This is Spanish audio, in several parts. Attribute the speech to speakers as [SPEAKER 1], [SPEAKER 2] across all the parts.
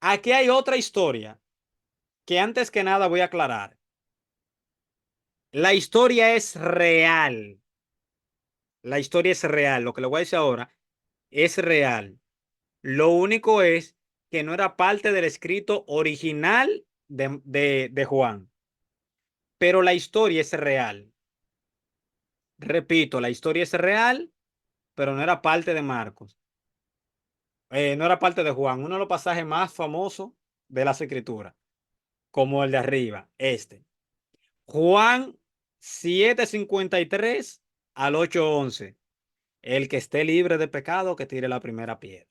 [SPEAKER 1] Aquí hay otra historia que antes que nada voy a aclarar. La historia es real. La historia es real. Lo que le voy a decir ahora es real. Lo único es que no era parte del escrito original de Juan. Pero la historia es real. Repito, la historia es real, pero no era parte de Marcos. No era parte de Juan. Uno de los pasajes más famosos de las escrituras, como el de arriba, este. Juan 7:53 al 8:11. El que esté libre de pecado, que tire la primera piedra.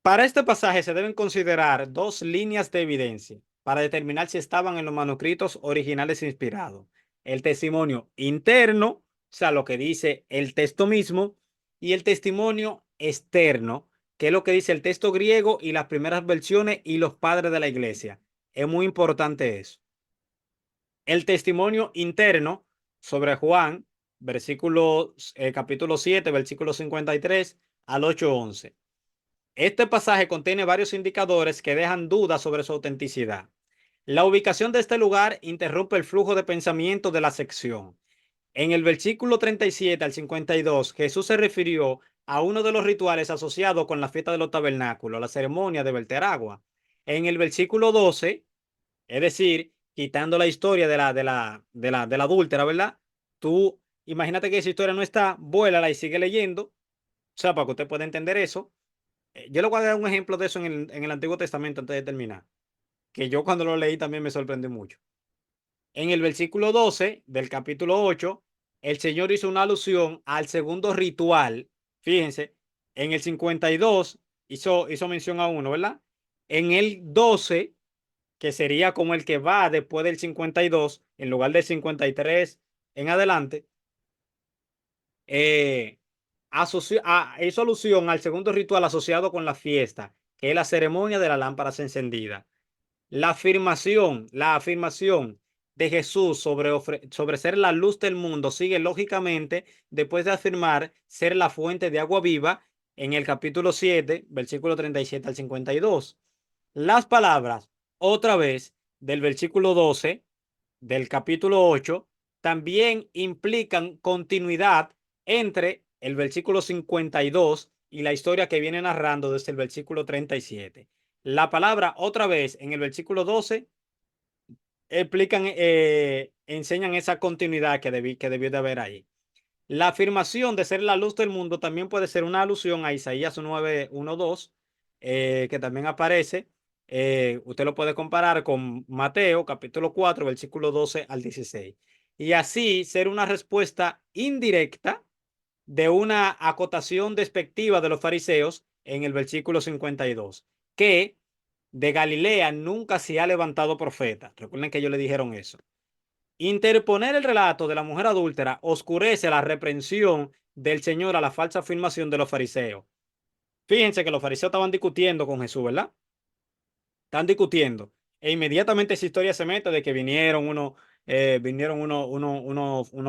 [SPEAKER 1] Para este pasaje se deben considerar dos líneas de evidencia para determinar si estaban en los manuscritos originales inspirados. El testimonio interno, o sea, lo que dice el texto mismo, y el testimonio externo, que es lo que dice el texto griego y las primeras versiones y los padres de la iglesia. Es muy importante eso. El testimonio interno sobre Juan, capítulo 7, versículo 53 al 8:11. Este pasaje contiene varios indicadores que dejan dudas sobre su autenticidad. La ubicación de este lugar interrumpe el flujo de pensamiento de la sección. En el versículo 37 al 52, Jesús se refirió a uno de los rituales asociados con la fiesta de los tabernáculos, la ceremonia de verter agua. En el versículo 12, es decir, quitando la historia de la adúltera, ¿verdad? Tú imagínate que esa historia no está, vuélala y sigue leyendo, o sea, para que usted pueda entender eso. Yo le voy a dar un ejemplo de eso en el Antiguo Testamento antes de terminar, que yo cuando lo leí también me sorprendió mucho. En el versículo 12 del capítulo 8, el Señor hizo una alusión al segundo ritual. Fíjense, en el 52 hizo mención a uno, ¿verdad? En el 12, que sería como el que va después del 52, en lugar del 53 en adelante, eh, hizo alusión al segundo ritual asociado con la fiesta, que es la ceremonia de las lámparas encendidas. La afirmación de Jesús sobre ser la luz del mundo sigue lógicamente después de afirmar ser la fuente de agua viva en el capítulo 7, versículo 37 al 52. Las palabras, otra vez, del versículo 12 del capítulo 8 también implican continuidad entre el versículo 52 y la historia que viene narrando desde el versículo 37. La palabra otra vez en el versículo 12 enseñan esa continuidad que debió de haber ahí. La afirmación de ser la luz del mundo también puede ser una alusión a Isaías 9:1-2, que también aparece. Usted lo puede comparar con Mateo, capítulo 4, versículo 12 al 16. Y así ser una respuesta indirecta de una acotación despectiva de los fariseos en el versículo 52, que de Galilea nunca se ha levantado profeta. Recuerden que ellos le dijeron eso. Interponer el relato de la mujer adúltera oscurece la reprensión del Señor a la falsa afirmación de los fariseos. Fíjense que los fariseos estaban discutiendo con Jesús, ¿verdad? Están discutiendo. E inmediatamente esa historia se mete de que vinieron unos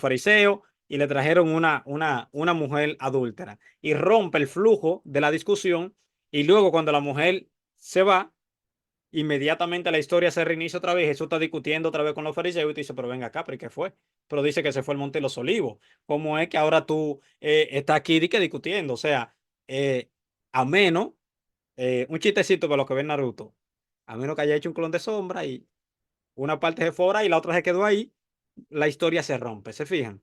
[SPEAKER 1] fariseos y le trajeron una mujer adúltera. Y rompe el flujo de la discusión. Y luego cuando la mujer se va, inmediatamente la historia se reinicia otra vez. Jesús está discutiendo otra vez con los fariseos y te dice, pero ven acá, ¿pero qué fue? Pero dice que se fue al Monte de los Olivos. ¿Cómo es que ahora tú estás aquí discutiendo? O sea, eh, a menos, un chistecito para los que ven Naruto, a menos que haya hecho un clon de sombra y una parte se fue y la otra se quedó ahí, la historia se rompe, ¿se fijan?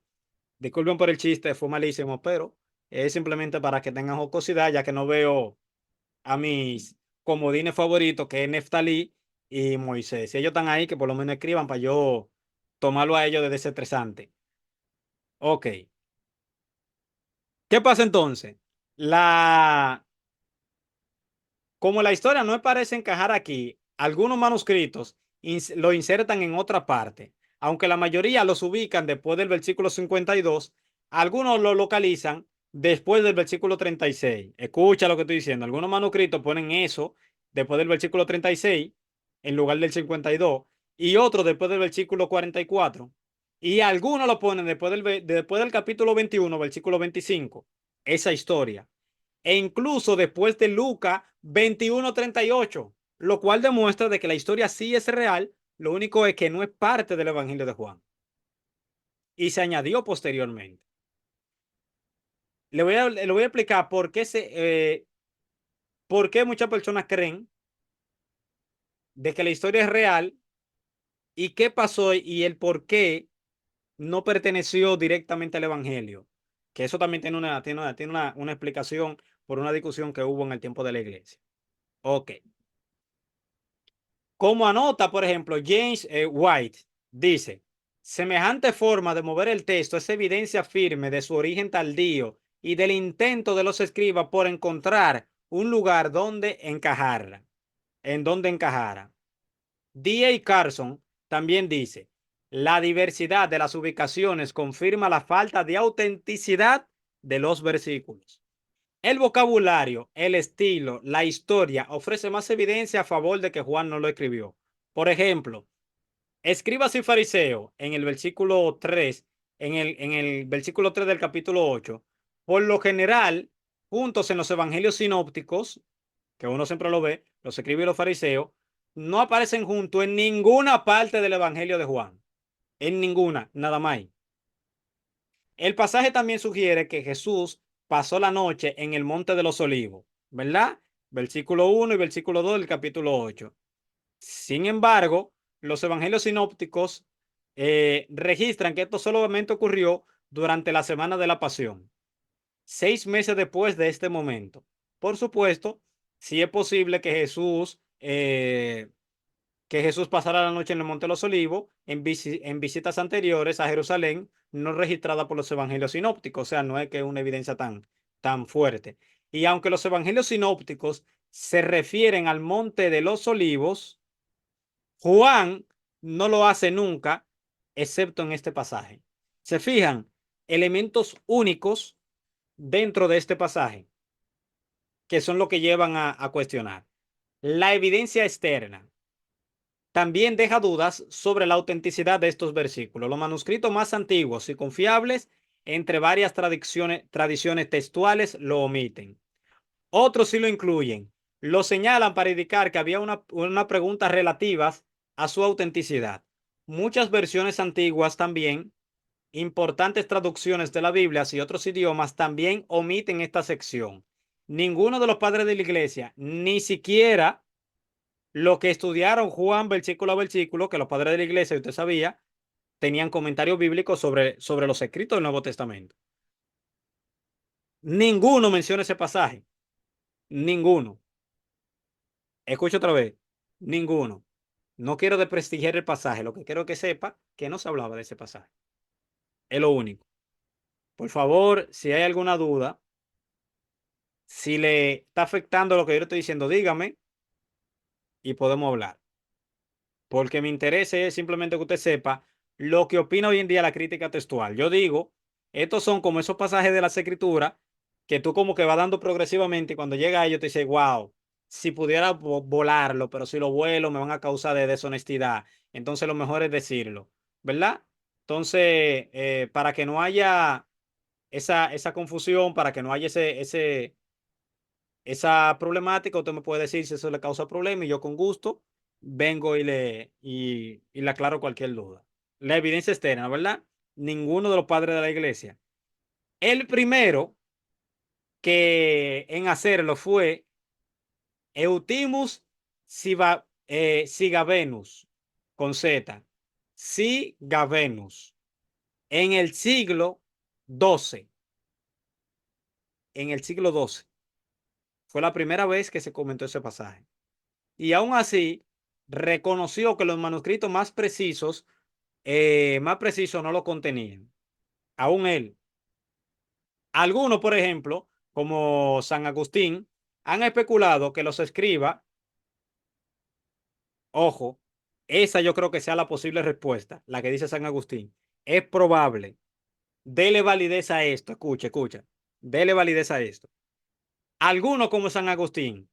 [SPEAKER 1] Disculpen por el chiste, fue malísimo, pero es simplemente para que tengan jocosidad, ya que no veo a mis comodines favoritos, que es Neftalí y Moisés. Si ellos están ahí, que por lo menos escriban para yo tomarlo a ellos de desestresante. Ok. ¿Qué pasa entonces? La, como la historia no parece encajar aquí, algunos manuscritos lo insertan en otra parte. Aunque la mayoría los ubican después del versículo 52, algunos lo localizan después del versículo 36. Escucha lo que estoy diciendo. Algunos manuscritos ponen eso después del versículo 36 en lugar del 52 y otros después del versículo 44. Y algunos lo ponen después del capítulo 21, versículo 25. Esa historia. E incluso después de Lucas 21:38, lo cual demuestra de que la historia sí es real, lo único es que no es parte del Evangelio de Juan y se añadió posteriormente. Le voy a explicar por qué muchas personas creen de que la historia es real y qué pasó y el por qué no perteneció directamente al Evangelio. Que eso también tiene una explicación por una discusión que hubo en el tiempo de la iglesia. Ok. Como anota, por ejemplo, James White, dice, semejante forma de mover el texto es evidencia firme de su origen tardío y del intento de los escribas por encontrar un lugar donde encajarla, en donde encajara. D.A. Carson también dice, la diversidad de las ubicaciones confirma la falta de autenticidad de los versículos. El vocabulario, el estilo, la historia ofrece más evidencia a favor de que Juan no lo escribió. Por ejemplo, escribas y fariseo en el versículo 3, en el versículo 3 del capítulo 8, por lo general, juntos en los evangelios sinópticos, que uno siempre lo ve, los escribas y los fariseos, no aparecen juntos en ninguna parte del evangelio de Juan. En ninguna, nada más. El pasaje también sugiere que Jesús pasó la noche en el Monte de los Olivos, ¿verdad? Versículo 1 y versículo 2 del capítulo 8. Sin embargo, los evangelios sinópticos registran que esto solamente ocurrió durante la semana de la Pasión, 6 meses después de este momento. Por supuesto, sí es posible que Jesús pasara la noche en el Monte de los Olivos en visitas anteriores a Jerusalén, no registrada por los evangelios sinópticos, o sea, no es que es una evidencia tan fuerte. Y aunque los evangelios sinópticos se refieren al Monte de los Olivos, Juan no lo hace nunca, excepto en este pasaje. ¿Se fijan? Elementos únicos dentro de este pasaje, que son lo que llevan a cuestionar. La evidencia externa también deja dudas sobre la autenticidad de estos versículos. Los manuscritos más antiguos y confiables, entre varias tradiciones textuales, lo omiten. Otros sí lo incluyen. Lo señalan para indicar que había una pregunta relativas a su autenticidad. Muchas versiones antiguas también, importantes traducciones de la Biblia y otros idiomas también omiten esta sección. Ninguno de los padres de la iglesia, ni siquiera lo que estudiaron Juan versículo a versículo, que los padres de la iglesia, usted sabía, tenían comentarios bíblicos sobre los escritos del Nuevo Testamento. Ninguno menciona ese pasaje. Ninguno. Escucho otra vez. Ninguno. No quiero desprestigiar el pasaje. Lo que quiero que sepa que no se hablaba de ese pasaje. Es lo único. Por favor, si hay alguna duda, si le está afectando lo que yo le estoy diciendo, dígame y podemos hablar. Porque mi interés es simplemente que usted sepa lo que opina hoy en día la crítica textual. Yo digo, estos son como esos pasajes de las escrituras que tú como que vas dando progresivamente y cuando llega a ellos te dices, wow, si pudiera volarlo, pero si lo vuelo me van a causar de deshonestidad. Entonces lo mejor es decirlo, ¿verdad? Entonces, para que no haya esa confusión, para que no haya esa problemática, usted me puede decir si eso le causa problema y yo con gusto vengo y le aclaro cualquier duda. La evidencia externa, ¿verdad? Ninguno de los padres de la iglesia. El primero que en hacerlo fue Eutimus Sigavenus, con Z. Sigavenus. En el siglo XII. En el siglo XII. Fue la primera vez que se comentó ese pasaje. Y aún así, reconoció que los manuscritos más precisos no lo contenían. Aún él. Algunos, por ejemplo, como San Agustín, han especulado que los escriba, ojo, esa yo creo que sea la posible respuesta, la que dice San Agustín. Es probable. Dele validez a esto. Escucha, escucha. Dele validez a esto. Algunos, como San Agustín,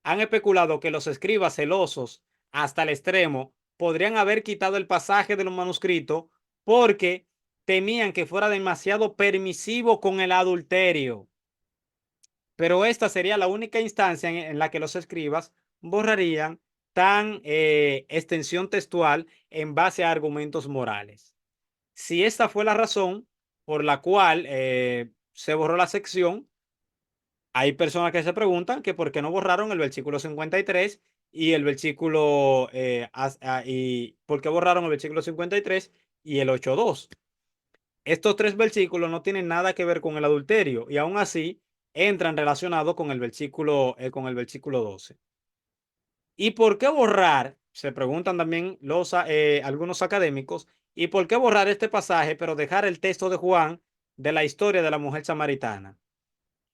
[SPEAKER 1] han especulado que los escribas celosos hasta el extremo podrían haber quitado el pasaje de los manuscritos porque temían que fuera demasiado permisivo con el adulterio. pero esta sería la única instancia en la que los escribas borrarían tan extensión textual en base a argumentos morales. Si esta fue la razón por la cual se borró la sección, hay personas que se preguntan que por qué no borraron el versículo 53 y el versículo, y por qué borraron el versículo 53 y el 8.2. Estos tres versículos no tienen nada que ver con el adulterio y aún así entran relacionados con el versículo 12. ¿Y por qué borrar? Se preguntan también algunos académicos. ¿Y por qué borrar este pasaje pero dejar el texto de Juan de la historia de la mujer samaritana?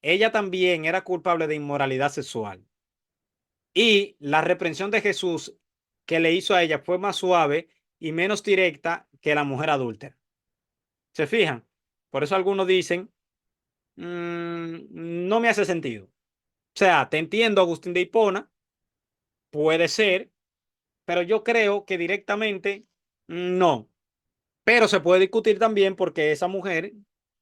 [SPEAKER 1] Ella también era culpable de inmoralidad sexual. Y la reprensión de Jesús que le hizo a ella fue más suave y menos directa que la mujer adúltera. ¿Se fijan? Por eso algunos dicen, no me hace sentido. O sea, te entiendo, Agustín de Hipona, puede ser, pero yo creo que directamente no. Pero se puede discutir también porque esa mujer,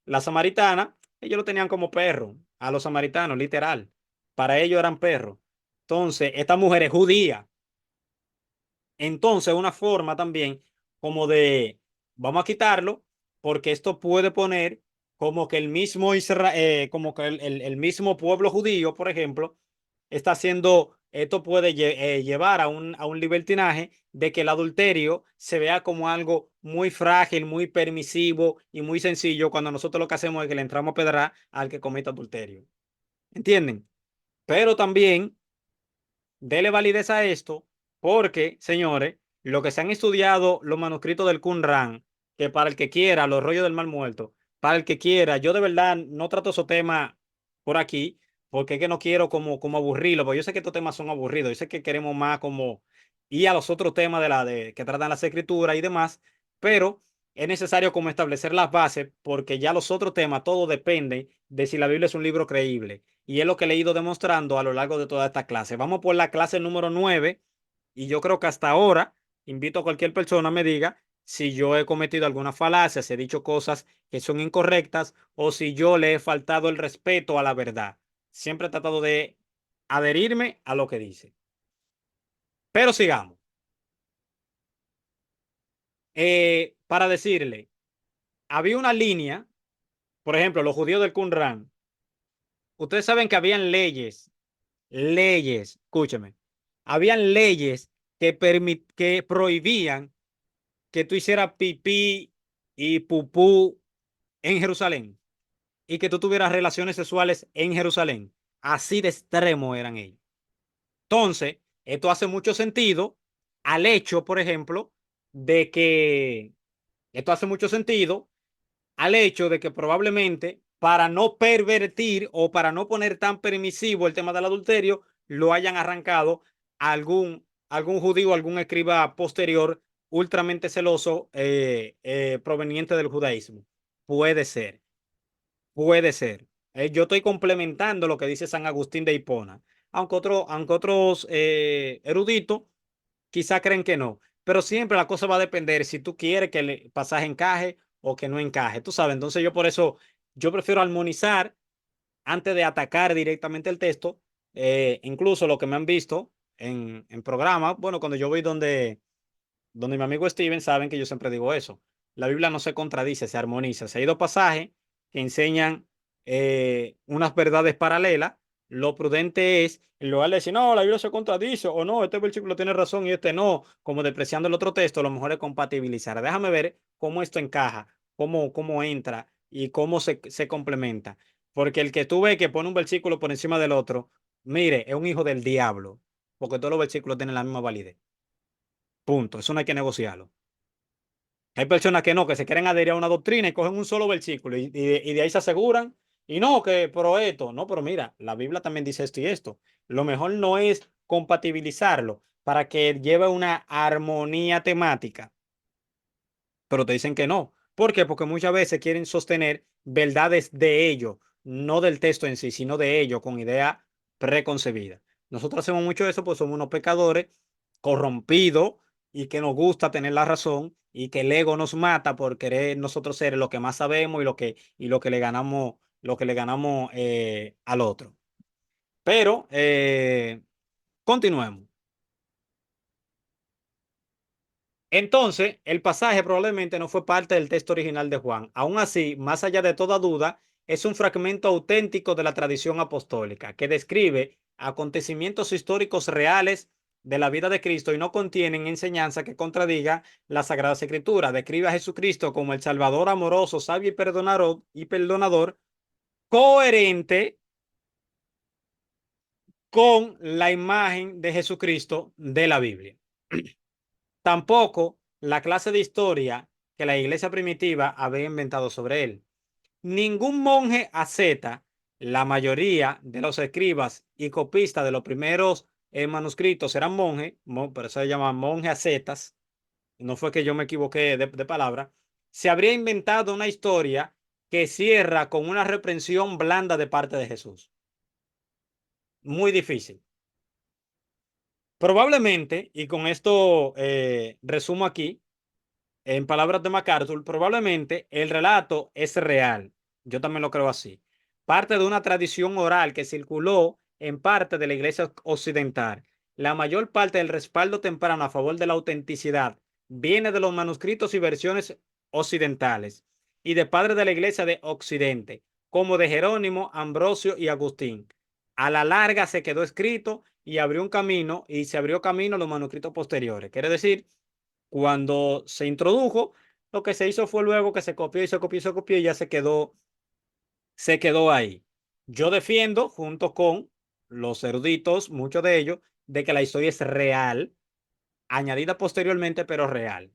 [SPEAKER 1] la samaritana, ellos lo tenían como perro, a los samaritanos, literal. Para ellos eran perros. Entonces, esta mujer es judía. Entonces, una forma también como de, vamos a quitarlo, porque esto puede poner como que el mismo Israel, como que el mismo pueblo judío, por ejemplo, está haciendo, esto puede llevar a un libertinaje de que el adulterio se vea como algo muy frágil, muy permisivo y muy sencillo, cuando nosotros lo que hacemos es que le entramos a pedrar al que comete adulterio. ¿Entienden? Pero también dele validez a esto porque, señores, lo que se han estudiado los manuscritos del Qumran, que para el que quiera, los rollos del mal muerto, para el que quiera, yo de verdad no trato esos temas por aquí, porque es que no quiero como aburrirlo, porque yo sé que estos temas son aburridos, yo sé que queremos más como ir a los otros temas que tratan las escrituras y demás, pero es necesario como establecer las bases, porque ya los otros temas, todo depende de si la Biblia es un libro creíble. Y es lo que le he ido demostrando a lo largo de toda esta clase. Vamos por la clase número 9 y yo creo que hasta ahora invito a cualquier persona a me diga si yo he cometido alguna falacia, si he dicho cosas que son incorrectas o si yo le he faltado el respeto a la verdad. Siempre he tratado de adherirme a lo que dice. Pero sigamos. Para decirle, había una línea, por ejemplo, los judíos del Qumran. Ustedes saben que habían leyes, escúcheme, habían leyes que prohibían que tú hicieras pipí y pupú en Jerusalén y que tú tuvieras relaciones sexuales en Jerusalén. Así de extremo eran ellos. Entonces, esto hace mucho sentido al hecho, por ejemplo, de que esto hace mucho sentido al hecho de que probablemente para no pervertir o para no poner tan permisivo el tema del adulterio, lo hayan arrancado algún judío, algún escriba posterior ultramente celoso proveniente del judaísmo. Puede ser, puede ser. Yo estoy complementando lo que dice San Agustín de Hipona, aunque otros eruditos quizá creen que no, pero siempre la cosa va a depender si tú quieres que el pasaje encaje o que no encaje. Tú sabes, entonces yo por eso, yo prefiero armonizar antes de atacar directamente el texto. Incluso lo que me han visto en programas, bueno, cuando yo voy donde mi amigo Steven, saben que yo siempre digo eso. La Biblia no se contradice, se armoniza. Se ha ido pasajes que enseñan unas verdades paralelas. Lo prudente es, en lugar de decir, no, la Biblia se contradice, o no, este versículo tiene razón y este no, como despreciando el otro texto, lo mejor es compatibilizar. Déjame ver cómo esto encaja, cómo entra y cómo se complementa. Porque el que tú ves que pone un versículo por encima del otro, mire, es un hijo del diablo, porque todos los versículos tienen la misma validez. Punto. Eso no hay que negociarlo. Hay personas que no, que se quieren adherir a una doctrina y cogen un solo versículo y de ahí se aseguran. Y no, que pero esto, no, pero mira, la Biblia también dice esto y esto. Lo mejor no es compatibilizarlo para que lleve una armonía temática, pero te dicen que no. ¿Por qué? Porque muchas veces quieren sostener verdades de ellos, no del texto en sí, sino de ellos, con idea preconcebida. Nosotros hacemos mucho eso, pues somos unos pecadores corrompidos y que nos gusta tener la razón y que el ego nos mata por querer nosotros ser lo que más sabemos y lo que le ganamos al otro. Pero continuemos. Entonces, el pasaje probablemente no fue parte del texto original de Juan. Aún así, más allá de toda duda, es un fragmento auténtico de la tradición apostólica que describe acontecimientos históricos reales de la vida de Cristo y no contienen enseñanza que contradiga las Sagradas Escrituras. Describe a Jesucristo como el Salvador amoroso, sabio y perdonador, coherente con la imagen de Jesucristo de la Biblia. Tampoco la clase de historia que la iglesia primitiva había inventado sobre él. Ningún monje asceta, la mayoría de los escribas y copistas de los primeros manuscritos eran monjes, por eso se llaman monjes ascetas, no fue que yo me equivoqué de palabra, se habría inventado una historia que cierra con una reprensión blanda de parte de Jesús. Muy difícil. Probablemente, y con esto resumo aquí, en palabras de MacArthur, probablemente el relato es real. Yo también lo creo así. Parte de una tradición oral que circuló en parte de la iglesia occidental. La mayor parte del respaldo temprano a favor de la autenticidad viene de los manuscritos y versiones occidentales y de padres de la iglesia de Occidente, como de Jerónimo, Ambrosio y Agustín. A la larga se quedó escrito y abrió un camino y se abrió camino a los manuscritos posteriores. Quiere decir, cuando se introdujo, lo que se hizo fue luego que se copió y se copió y se copió y ya se quedó ahí. Yo defiendo, junto con los eruditos, muchos de ellos, de que la historia es real, añadida posteriormente, pero real.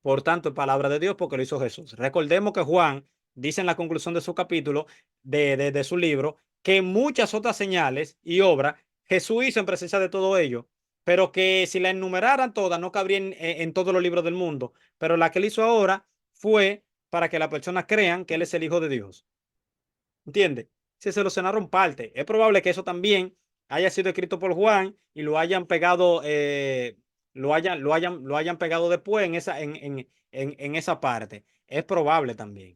[SPEAKER 1] Por tanto, es palabra de Dios porque lo hizo Jesús. Recordemos que Juan dice en la conclusión de su capítulo, de su libro, que muchas otras señales y obras Jesús hizo en presencia de todo ello, pero que si la enumeraran todas no cabrían en todos los libros del mundo. Pero la que él hizo ahora fue para que las personas crean que él es el Hijo de Dios. ¿Entiendes? Si se lo cenaron parte. Es probable que eso también haya sido escrito por Juan y lo hayan pegado, lo hayan pegado después en esa parte. Es probable también.